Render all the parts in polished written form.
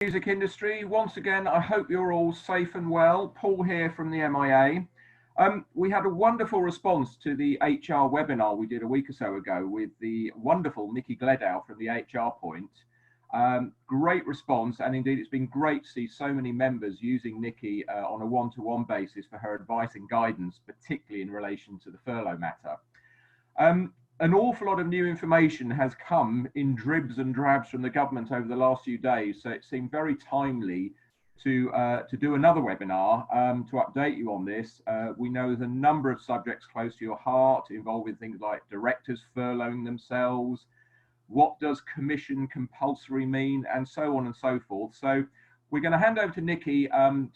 Music industry. Once again, I hope you're all safe and well. Paul here from the MIA. We had a wonderful response to the HR webinar we did a week or so ago with the wonderful Nikki Gledow from the HR Point. Great response, and indeed it's been great to see so many members using Nikki on a one-to-one basis for her advice and guidance, particularly in relation to the furlough matter. An awful lot of new information has come in dribs and drabs from the government over the last few days, so it seemed very timely to do another webinar to update you on this. We know there's a number of subjects close to your heart involving things like directors furloughing themselves, what does commission compulsory mean, and so on and so forth. So we're going to hand over to Nikki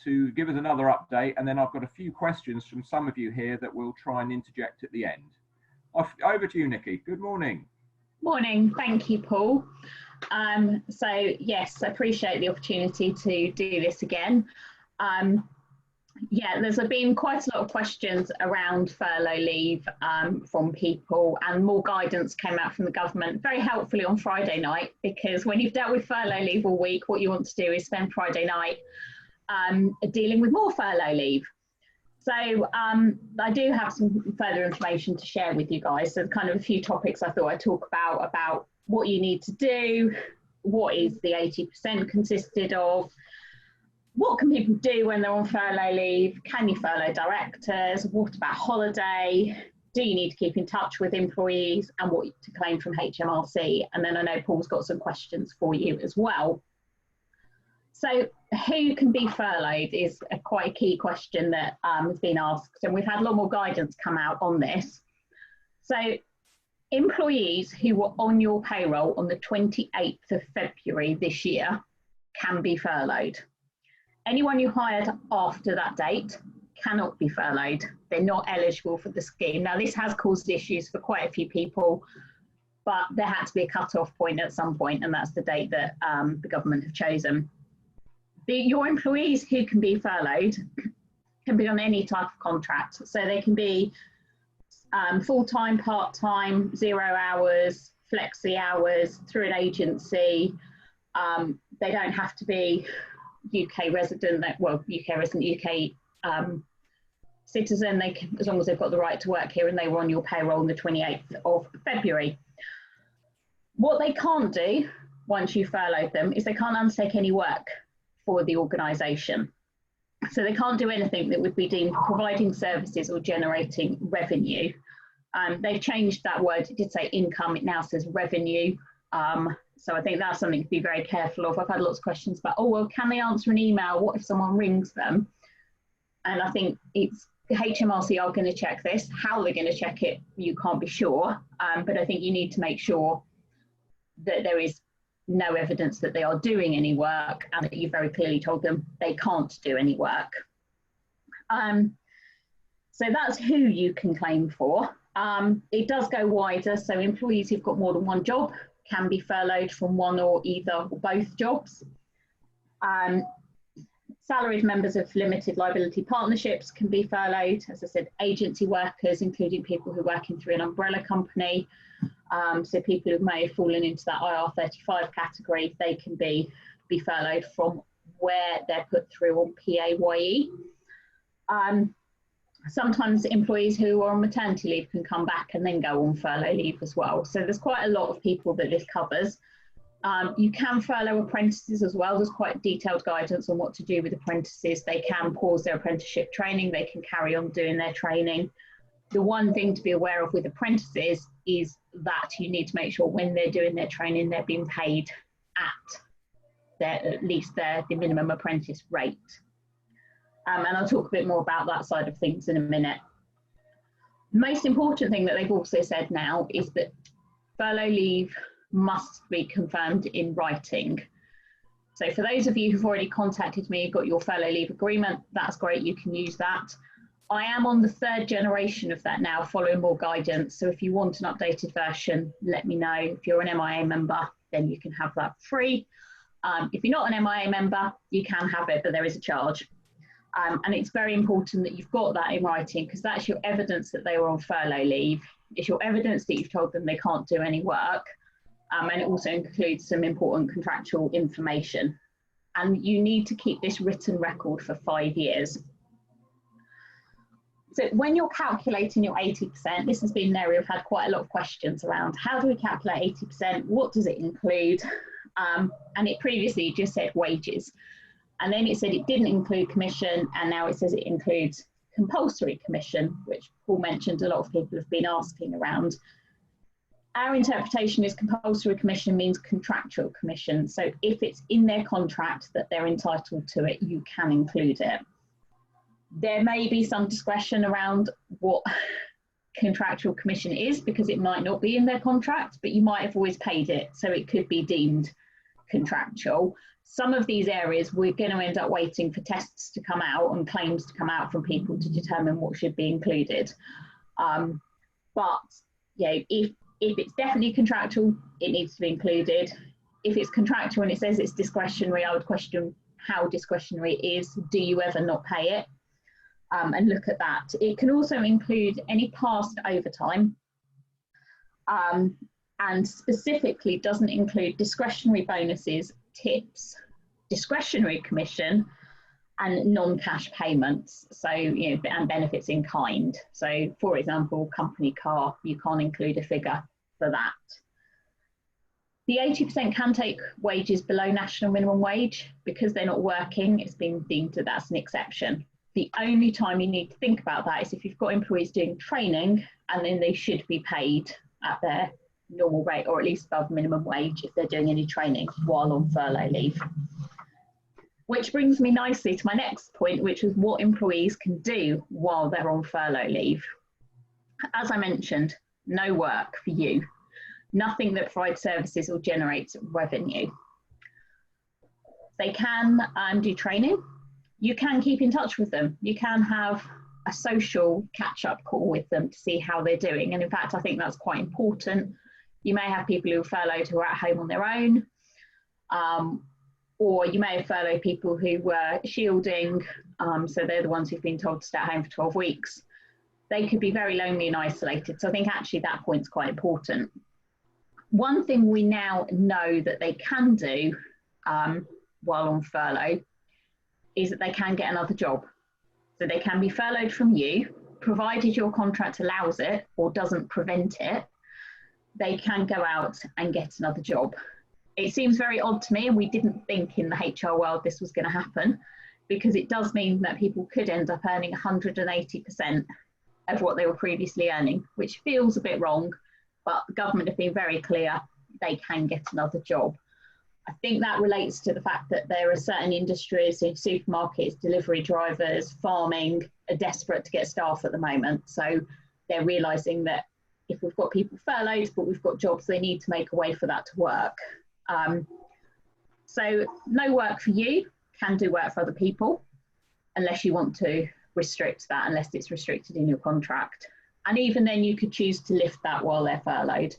to give us another update, and then I've got a few questions from some of you here that we'll try and interject at the end. Over to you, Nikki. Good morning. Morning. Thank you, Paul. So yes, I appreciate the opportunity to do this again. Yeah, there's been quite a lot of questions around furlough leave from people, and more guidance came out from the government very helpfully on Friday night, because when you've dealt with furlough leave all week, what you want to do is spend Friday night dealing with more furlough leave. So I do have some further information to share with you guys. So kind of a few topics I thought I'd talk about what you need to do, what is the 80% consisted of, what can people do when they're on furlough leave, can you furlough directors, what about holiday, do you need to keep in touch with employees, and what to claim from HMRC. And then I know Paul's got some questions for you as well. So who can be furloughed is quite a key question that has been asked, and we've had a lot more guidance come out on this. So employees who were on your payroll on the 28th of February this year can be furloughed. Anyone you hired after that date cannot be furloughed. They're not eligible for the scheme. Now, this has caused issues for quite a few people, but there had to be a cut-off point at some point, and that's the date that the government have chosen. Your employees who can be furloughed can be on any type of contract. So they can be full-time, part-time, 0 hours, flexi hours, through an agency. They don't have to be UK resident, UK resident, UK citizen. They can, as long as they've got the right to work here and they were on your payroll on the 28th of February. What they can't do once you furloughed them is they can't undertake any work for the organisation. So they can't do anything that would be deemed providing services or generating revenue. They've changed that word. It did say income, it now says revenue. So I think that's something to be very careful of. I've had lots of questions about, oh, well, can they answer an email? What if someone rings them? And I think it's HMRC are going to check this. How they're going to check it, you can't be sure. But I think you need to make sure that there is no evidence that they are doing any work, and that you very clearly told them they can't do any work. So that's who you can claim for. It does go wider, so employees who've got more than one job can be furloughed from one or either or both jobs. Salaried members of limited liability partnerships can be furloughed. As I said, agency workers, including people who are working through an umbrella company. So people who may have fallen into that IR35 category, they can be furloughed from where they're put through on PAYE. Sometimes employees who are on maternity leave can come back and then go on furlough leave as well. So there's quite a lot of people that this covers. You can furlough apprentices as well. There's quite detailed guidance on what to do with apprentices. They can pause their apprenticeship training. They can carry on doing their training. The one thing to be aware of with apprentices is that you need to make sure when they're doing their training, they're being paid at least the minimum apprentice rate. And I'll talk a bit more about that side of things in a minute. The most important thing that they've also said now is that furlough leave must be confirmed in writing. So for those of you who've already contacted me, you've got your furlough leave agreement, that's great, you can use that. I am on the 3rd generation of that now, following more guidance. So if you want an updated version, let me know. If you're an MIA member, then you can have that free. If you're not an MIA member, you can have it, but there is a charge. And it's very important that you've got that in writing, because that's your evidence that they were on furlough leave. It's your evidence that you've told them they can't do any work. And it also includes some important contractual information. and you need to keep this written record for 5 years. So when you're calculating your 80%, this has been an area we've had quite a lot of questions around. How do we calculate 80%? What does it include? And it previously just said wages. And then it said it didn't include commission, and now it says it includes compulsory commission, which Paul mentioned a lot of people have been asking around. Our interpretation is compulsory commission means contractual commission. So if it's in their contract that they're entitled to it, you can include it. There may be some discretion around what contractual commission is, because it might not be in their contract, but you might have always paid it, so it could be deemed contractual. Some of these areas we're going to end up waiting for tests to come out and claims to come out from people to determine what should be included. But if it's definitely contractual, it needs to be included. If it's contractual and it says it's discretionary, I would question how discretionary it is. Do you ever not pay it? And look at that. It can also include any past overtime, and specifically doesn't include discretionary bonuses, tips, discretionary commission, and non-cash payments. So, and benefits in kind. So, for example, company car, you can't include a figure for that. The 80% can take wages below national minimum wage. Because they're not working, it's been deemed that that's an exception. The only time you need to think about that is if you've got employees doing training, and then they should be paid at their normal rate, or at least above minimum wage if they're doing any training while on furlough leave. Which brings me nicely to my next point, which is what employees can do while they're on furlough leave. As I mentioned, no work for you. Nothing that provides services or generates revenue. They can do training. You can keep in touch with them. You can have a social catch-up call with them to see how they're doing. And in fact, I think that's quite important. You may have people who are furloughed who are at home on their own, or you may have furloughed people who were shielding, so they're the ones who've been told to stay at home for 12 weeks. They could be very lonely and isolated. So I think actually that point's quite important. One thing we now know that they can do while on furlough is that they can get another job. So they can be furloughed from you, provided your contract allows it or doesn't prevent it, they can go out and get another job. It seems very odd to me, and we didn't think in the HR world this was going to happen, because it does mean that people could end up earning 180% of what they were previously earning, which feels a bit wrong, but the government have been very clear they can get another job. I think that relates to the fact that there are certain industries, so supermarkets, delivery drivers, farming, are desperate to get staff at the moment. So they're realising that if we've got people furloughed, but we've got jobs, they need to make a way for that to work. So no work for you, can do work for other people, unless you want to restrict that, unless it's restricted in your contract. And even then you could choose to lift that while they're furloughed.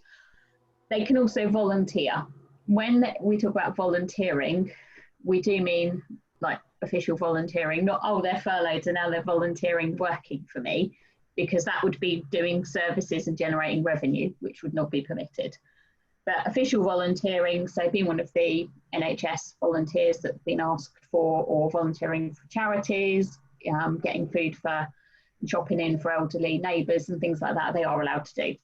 They can also volunteer. When we talk about volunteering, we do mean like official volunteering, not, oh, they're furloughed and now they're volunteering working for me, because that would be doing services and generating revenue, which would not be permitted. But official volunteering, so being one of the NHS volunteers that's been asked for, or volunteering for charities, getting food for, shopping in for elderly neighbours and things like that, they are allowed to do.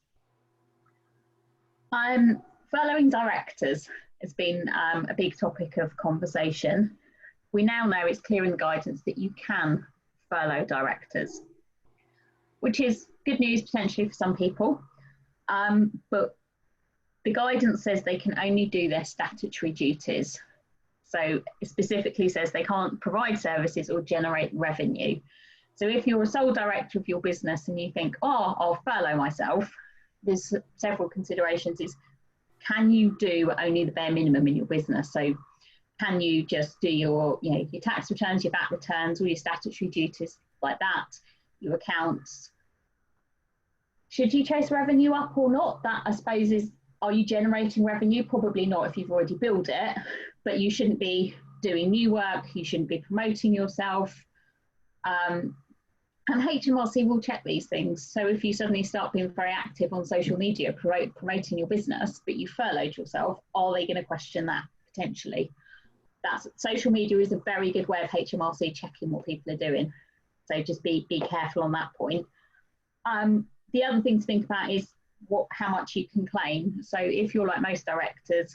Furloughing directors has been a big topic of conversation. We now know it's clear in the guidance that you can furlough directors, which is good news potentially for some people, but the guidance says they can only do their statutory duties. So it specifically says they can't provide services or generate revenue. So if you're a sole director of your business and you think, oh, I'll furlough myself, there's several considerations. Is, can you do only the bare minimum in your business? So can you just do your, your tax returns, your VAT returns, all your statutory duties like that, your accounts? Should you chase revenue up or not? That, I suppose, is, are you generating revenue? Probably not if you've already built it, but you shouldn't be doing new work. You shouldn't be promoting yourself. And HMRC will check these things. So if you suddenly start being very active on social media, promoting your business, but you furloughed yourself, are they going to question that potentially? that's social media is a very good way of HMRC checking what people are doing. So just be careful on that point. The other thing to think about is how much you can claim. So if you're like most directors,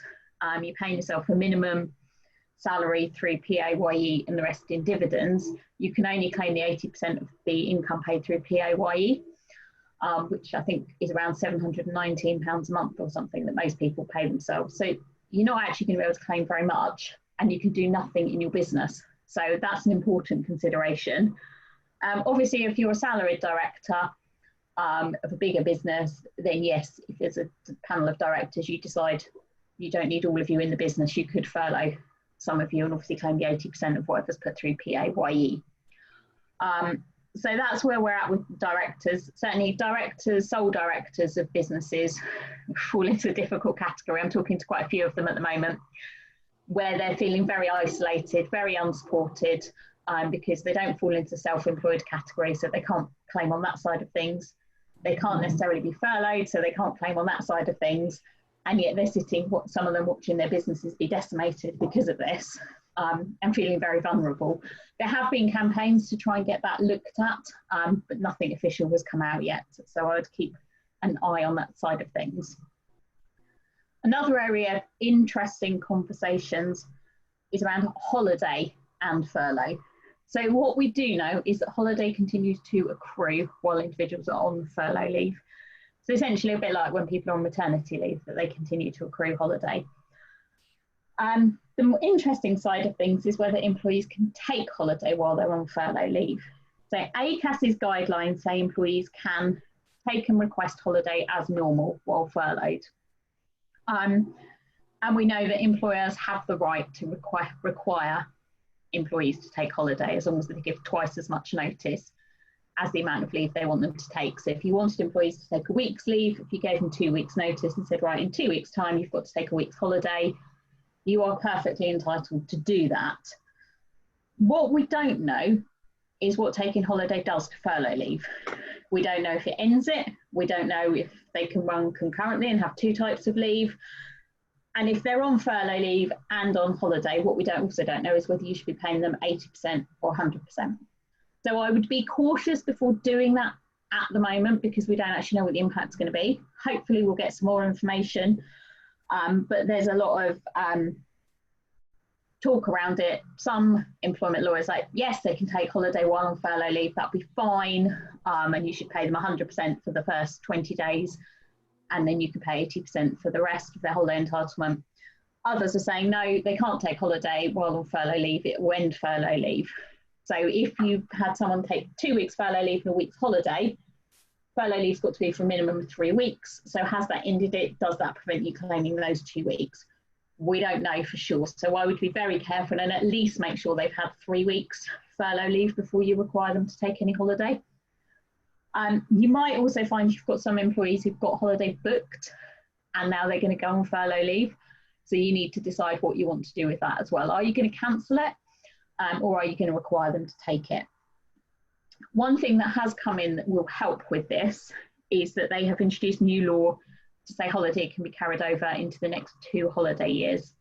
you're paying yourself a minimum salary through PAYE and the rest in dividends, you can only claim the 80% of the income paid through PAYE, which I think is around £719 a month or something that most people pay themselves. So you're not actually going to be able to claim very much, and you can do nothing in your business. So that's an important consideration. Obviously, if you're a salaried director of a bigger business, then yes, if there's a panel of directors, you decide you don't need all of you in the business, you could furlough some of you and obviously claim the 80% of whatever's put through PAYE. So that's where we're at with directors. Certainly directors, sole directors of businesses fall into a difficult category. I'm talking to quite a few of them at the moment, where they're feeling very isolated, very unsupported, because they don't fall into self-employed category, so they can't claim on that side of things. They can't necessarily be furloughed, so they can't claim on that side of things. And yet they're sitting, some of them watching their businesses be decimated because of this, and feeling very vulnerable. There have been campaigns to try and get that looked at, but nothing official has come out yet. So I would keep an eye on that side of things. Another area of interesting conversations is around holiday and furlough. So what we do know is that holiday continues to accrue while individuals are on furlough leave. So essentially a bit like when people are on maternity leave, that they continue to accrue holiday. The more interesting side of things is whether employees can take holiday while they're on furlough leave. So ACAS's guidelines say employees can take and request holiday as normal while furloughed. And we know that employers have the right to require employees to take holiday as long as they give twice as much notice as the amount of leave they want them to take. So if you wanted employees to take a week's leave, if you gave them 2 weeks notice and said, right, in 2 weeks' time, you've got to take a week's holiday, you are perfectly entitled to do that. What we don't know is what taking holiday does to furlough leave. We don't know if it ends it. We don't know if they can run concurrently and have 2 types of leave. And if they're on furlough leave and on holiday, what we also don't know is whether you should be paying them 80% or 100%. So I would be cautious before doing that at the moment, because we don't actually know what the impact's going to be. Hopefully we'll get some more information, but there's a lot of talk around it. Some employment lawyers like, yes, they can take holiday while on furlough leave, that'll be fine, and you should pay them 100% for the first 20 days, and then you can pay 80% for the rest of their holiday entitlement. Others are saying, no, they can't take holiday while on furlough leave, it will end furlough leave. So if you had someone take 2 weeks furlough leave and a week's holiday, furlough leave's got to be for a minimum of 3 weeks. So has that ended it? Does that prevent you claiming those 2 weeks? We don't know for sure. So I would be very careful and at least make sure they've had 3 weeks furlough leave before you require them to take any holiday. You might also find you've got some employees who've got holiday booked and now they're going to go on furlough leave. So you need to decide what you want to do with that as well. Are you going to cancel it? Or are you going to require them to take it? One thing that has come in that will help with this is that they have introduced new law to say holiday can be carried over into the next 2 holiday years.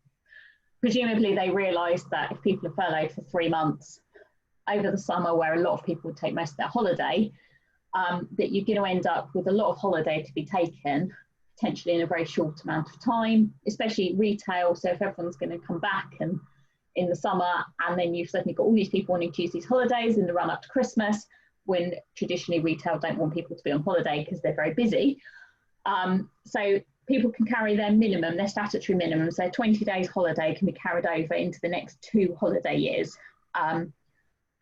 Presumably they realised that if people are furloughed for 3 months over the summer, where a lot of people would take most of their holiday, that you're going to end up with a lot of holiday to be taken, potentially in a very short amount of time, especially retail. So if everyone's going to come back and in the summer, and then you've suddenly got all these people wanting to use these holidays in the run up to Christmas, when traditionally retail don't want people to be on holiday because they're very busy. So people can carry their minimum, their statutory minimum, so 20 days holiday can be carried over into the next 2 holiday years.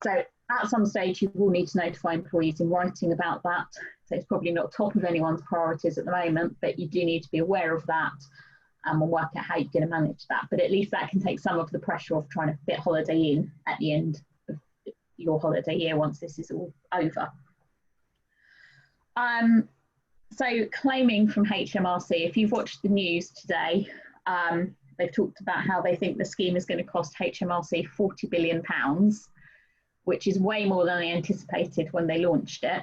So at some stage you will need to notify employees in writing about that. So it's probably not top of anyone's priorities at the moment, but you do need to be aware of that. And we'll work out how you're going to manage that. But at least that can take some of the pressure off trying to fit holiday in at the end of your holiday year once this is all over. So claiming from HMRC, if you've watched the news today, they've talked about how they think the scheme is going to cost HMRC £40 billion, which is way more than they anticipated when they launched it.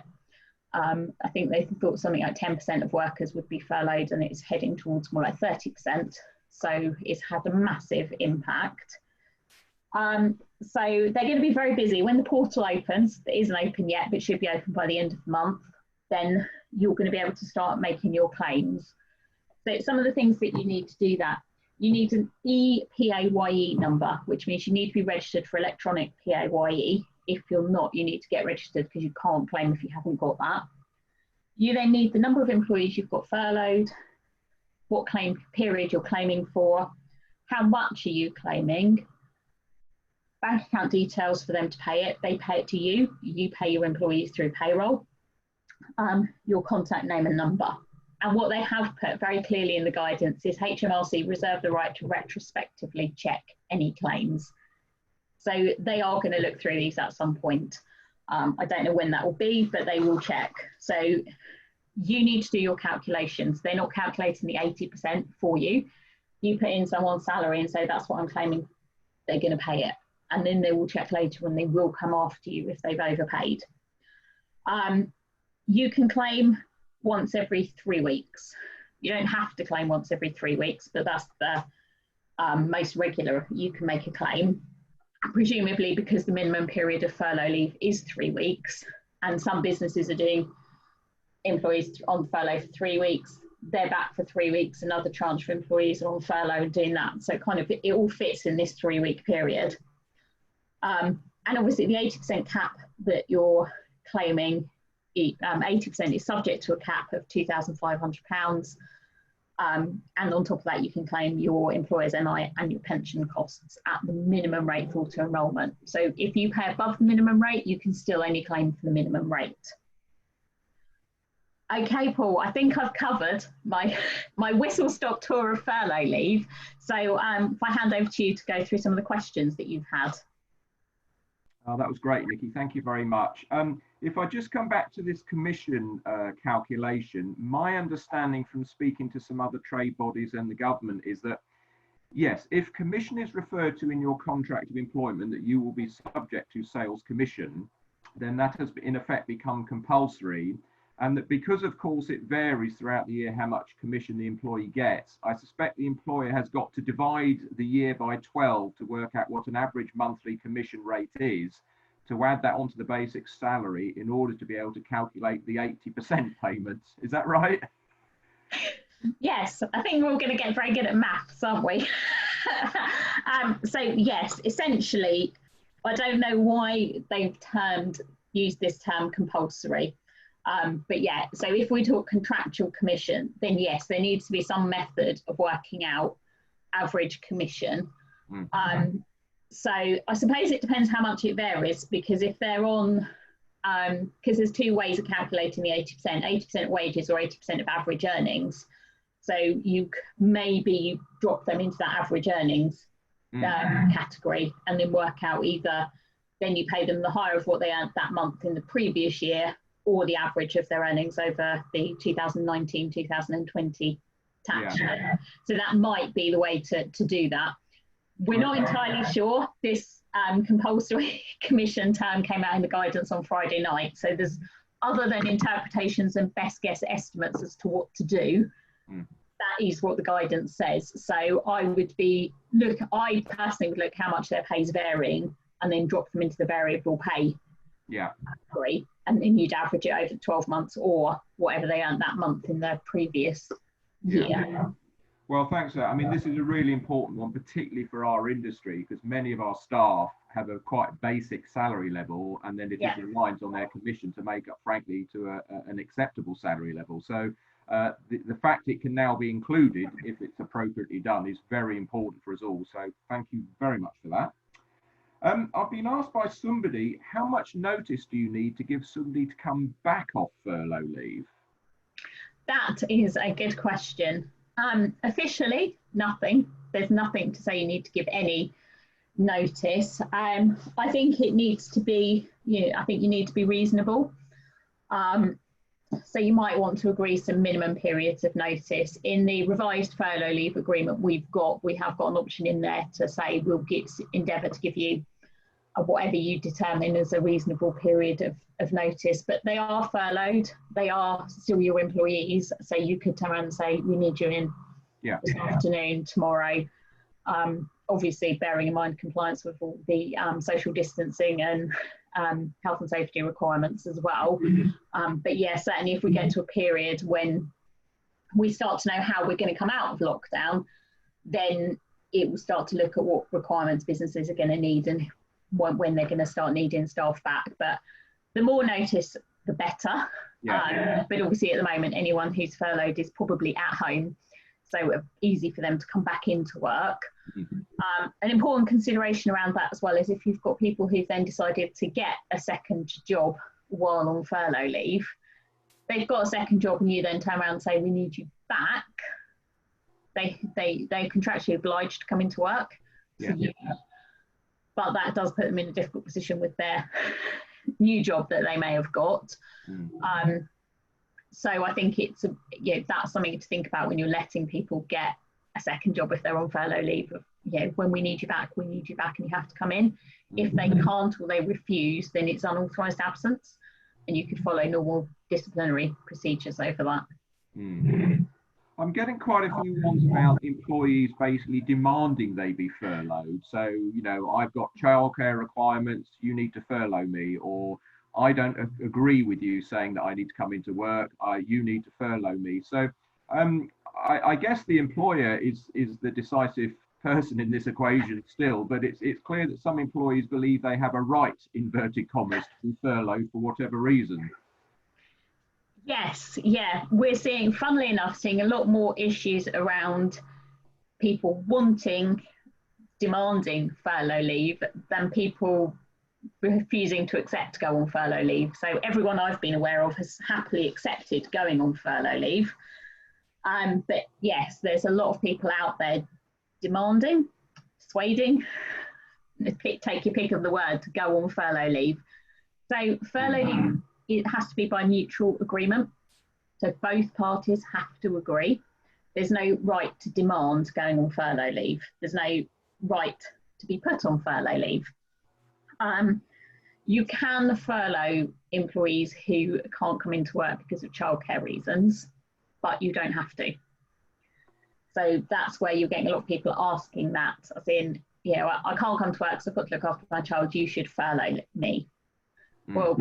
I think they thought something like 10% of workers would be furloughed, and it's heading towards more like 30%. So it's had a massive impact. So they're going to be very busy. When the portal opens, it isn't open yet, but should be open by the end of the month, then you're going to be able to start making your claims. So some of the things that you need to do that, you need an ePAYE number, which means you need to be registered for electronic PAYE. If you're not, you need to get registered because you can't claim if you haven't got that. You then need the number of employees you've got furloughed, what claim period you're claiming for, how much are you claiming, bank account details for them to pay it. They pay it to you. You pay your employees through payroll, your contact name and number. And what they have put very clearly in the guidance is HMRC reserve the right to retrospectively check any claims. So they are going to look through these at some point. I don't know when that will be, but they will check. So you need to do your calculations. They're not calculating the 80% for you. You put in someone's salary and say, that's what I'm claiming, they're going to pay it. And then they will check later when they will come after you if they've overpaid. You can claim once every 3 weeks. You don't have to claim once every 3 weeks, but that's the most regular you can make a claim. Presumably because the minimum period of furlough leave is 3 weeks, and some businesses are doing employees on furlough for 3 weeks, they're back for 3 weeks, another tranche for employees are on furlough and doing that. So kind of it all fits in this 3 week period. And obviously the 80% cap that you're claiming, 80% is subject to a cap of £2,500. And on top of that, you can claim your employer's NI and your pension costs at the minimum rate for auto enrolment. So if you pay above the minimum rate, you can still only claim for the minimum rate. Okay, Paul, I think I've covered my whistle-stop tour of furlough leave. So if I hand over to you to go through some of the questions that you've had. Oh, that was great, Nikki. Thank you very much. If I just come back to this commission calculation, my understanding from speaking to some other trade bodies and the government is that, yes, if commission is referred to in your contract of employment that you will be subject to sales commission, then that has in effect become compulsory. And that because, of course, it varies throughout the year how much commission the employee gets, I suspect the employer has got to divide the year by 12 to work out what an average monthly commission rate is, to add that onto the basic salary in order to be able to calculate the 80% payments. Is that right? Yes, I think we're all going to get very good at maths, aren't we? So yes, essentially, I don't know why they've used this term compulsory. But yeah, so if we talk contractual commission, then yes, there needs to be some method of working out average commission. So I suppose it depends how much it varies, because if they're on, because there's two ways of calculating the 80% wages or 80% of average earnings. So you maybe drop them into that average earnings category and then work out either, then you pay them the higher of what they earned that month in the previous year, or the average of their earnings over the 2019-2020 tax year. So that might be the way to do that. We're not entirely sure. This compulsory commission term came out in the guidance on Friday night. So there's, other than interpretations and best guess estimates as to what to do, that is what the guidance says. So I personally would look how much their pay is varying and then drop them into the variable pay category, and then you'd average it over 12 months or whatever they earned that month in their previous year. Well, thanks. I mean, this is a really important one, particularly for our industry, because many of our staff have a quite basic salary level, and then it is reliant on their commission to make up, frankly, to an acceptable salary level. So the fact it can now be included, if it's appropriately done, is very important for us all. So thank you very much for that. I've been asked by somebody, how much notice do you need to give somebody to come back off furlough leave? That is a good question. Officially, nothing. There's nothing to say you need to give any notice. I think it needs to be, I think you need to be reasonable. So you might want to agree some minimum periods of notice. In the revised furlough leave agreement we have got an option in there to say we'll endeavour to give you whatever you determine as a reasonable period of notice, but they are furloughed, they are still your employees, so you could turn around and say we need you in this afternoon, tomorrow. obviously bearing in mind compliance with all the social distancing and health and safety requirements as well. But yeah, certainly if we get to a period when we start to know how we're going to come out of lockdown, then it will start to look at what requirements businesses are going to need and when they're going to start needing staff back. But the more notice, the better. But obviously at the moment, anyone who's furloughed is probably at home, so easy for them to come back into work. An important consideration around that as well is if you've got people who've then decided to get a second job while on furlough leave, they've got a second job and you then turn around and say, we need you back, they're contractually obliged to come into work. But that does put them in a difficult position with their new job that they may have got. So I think it's that's something to think about when you're letting people get a second job if they're on furlough leave. When we need you back, we need you back, and you have to come in. If they can't or they refuse, then it's unauthorised absence, and you could follow normal disciplinary procedures over that. I'm getting quite a few ones about employees basically demanding they be furloughed. So, I've got childcare requirements, you need to furlough me, or I don't agree with you saying that I need to come into work, you need to furlough me. So I guess the employer is the decisive person in this equation still, but it's clear that some employees believe they have a right, inverted commas, to be furloughed for whatever reason. Yes, we're seeing, funnily enough, a lot more issues around people demanding furlough leave than people refusing to accept to go on furlough leave. So everyone I've been aware of has happily accepted going on furlough leave. But yes, there's a lot of people out there demanding, persuading, take your pick of the word, to go on furlough leave. So furlough leave, it has to be by mutual agreement. So both parties have to agree. There's no right to demand going on furlough leave. There's no right to be put on furlough leave. You can furlough employees who can't come into work because of childcare reasons, but you don't have to. So that's where you're getting a lot of people asking that, as in, I can't come to work because I've got to look after my child, you should furlough me. Well,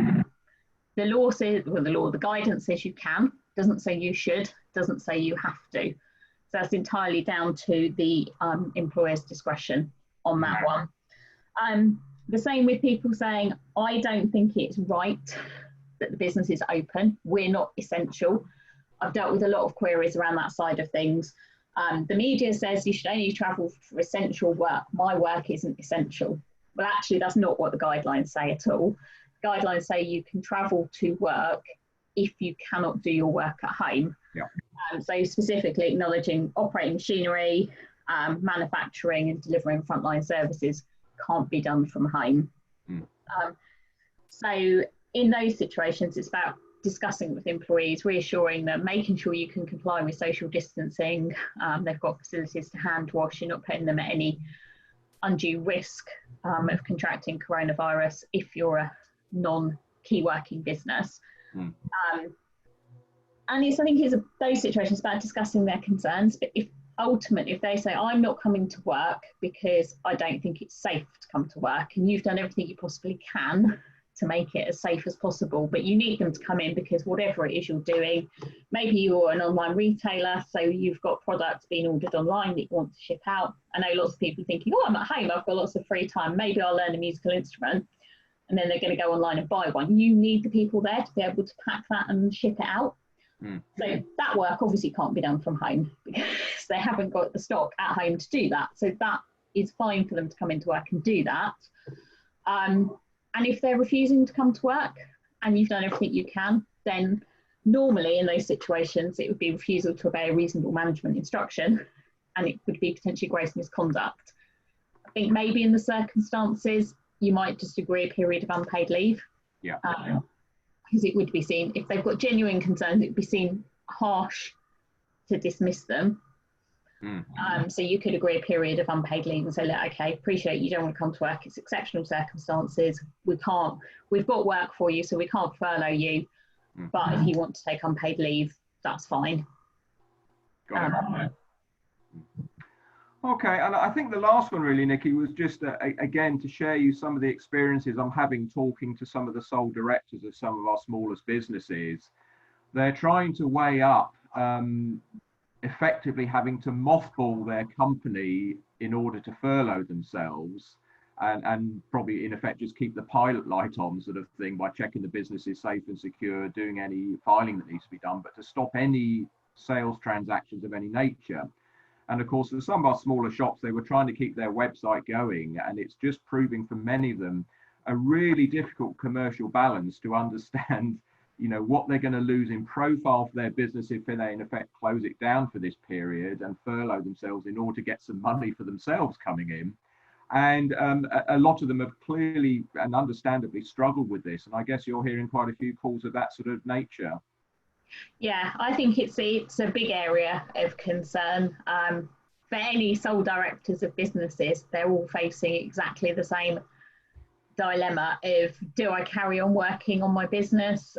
the law says, the guidance says you can, doesn't say you should, doesn't say you have to. So that's entirely down to the employer's discretion on that one. The same with people saying, I don't think it's right that the business is open, we're not essential. I've dealt with a lot of queries around that side of things. The media says you should only travel for essential work. My work isn't essential. Well, actually, that's not what the guidelines say at all. The guidelines say you can travel to work if you cannot do your work at home. So specifically acknowledging operating machinery, manufacturing and delivering frontline services can't be done from home. So in those situations, it's about discussing with employees, reassuring them, making sure you can comply with social distancing. They've got facilities to hand wash. You're not putting them at any undue risk of contracting coronavirus if you're a non-key working business. And I think it's those situations about discussing their concerns. But if they say, I'm not coming to work because I don't think it's safe to come to work, and you've done everything you possibly can to make it as safe as possible, but you need them to come in because whatever it is you're doing, maybe you're an online retailer, so you've got products being ordered online that you want to ship out. I know lots of people thinking, I'm at home, I've got lots of free time, maybe I'll learn a musical instrument, and then they're going to go online and buy one. You need the people there to be able to pack that and ship it out. So that work obviously can't be done from home because they haven't got the stock at home to do that. So that is fine for them to come into work and do that. And if they're refusing to come to work and you've done everything you can, then normally in those situations, it would be refusal to obey a reasonable management instruction, and it would be potentially gross misconduct. I think maybe in the circumstances, you might just agree a period of unpaid leave. Because it would be seen, if they've got genuine concerns, it would be seen harsh to dismiss them. So you could agree a period of unpaid leave and say, look, okay, appreciate you don't want to come to work, it's exceptional circumstances, we've got work for you, so we can't furlough you, but if you want to take unpaid leave, that's fine. Okay, and I think the last one really, Nikki, was just again to share you some of the experiences I'm having talking to some of the sole directors of some of our smallest businesses. They're trying to weigh up effectively having to mothball their company in order to furlough themselves and probably in effect just keep the pilot light on sort of thing by checking the business is safe and secure, doing any filing that needs to be done, but to stop any sales transactions of any nature. And of course, for some of our smaller shops, they were trying to keep their website going, and it's just proving for many of them a really difficult commercial balance to understand, what they're going to lose in profile for their business if they in effect close it down for this period and furlough themselves in order to get some money for themselves coming in. And a lot of them have clearly and understandably struggled with this. And I guess you're hearing quite a few calls of that sort of nature. Yeah, I think it's a big area of concern. For any sole directors of businesses, they're all facing exactly the same dilemma of, do I carry on working on my business?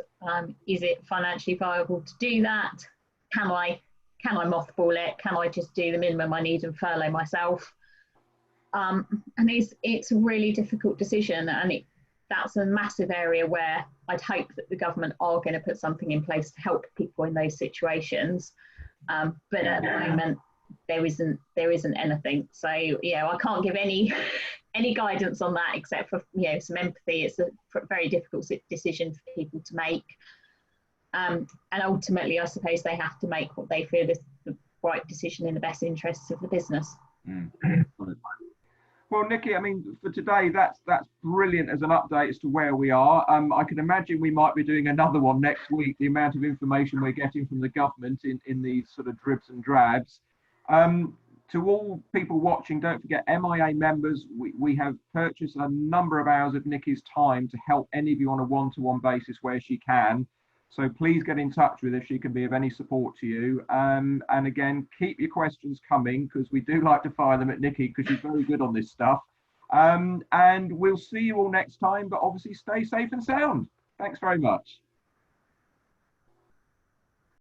Is it financially viable to do that? Can I mothball it? Can I just do the minimum I need and furlough myself? And it's a really difficult decision, and that's a massive area where I'd hope that the government are going to put something in place to help people in those situations. But at the moment, there isn't anything. So I can't give any guidance on that except for some empathy. It's a very difficult decision for people to make, and ultimately, I suppose they have to make what they feel is the right decision in the best interests of the business. Well, Nikki, I mean, for today, that's brilliant as an update as to where we are. I can imagine we might be doing another one next week, the amount of information we're getting from the government in these sort of dribs and drabs. To all people watching, don't forget, MIA members, we have purchased a number of hours of Nikki's time to help any of you on a one-to-one basis where she can. So please get in touch with her if she can be of any support to you. And again, keep your questions coming because we do like to fire them at Nikki because she's very good on this stuff. And we'll see you all next time, but obviously stay safe and sound. Thanks very much.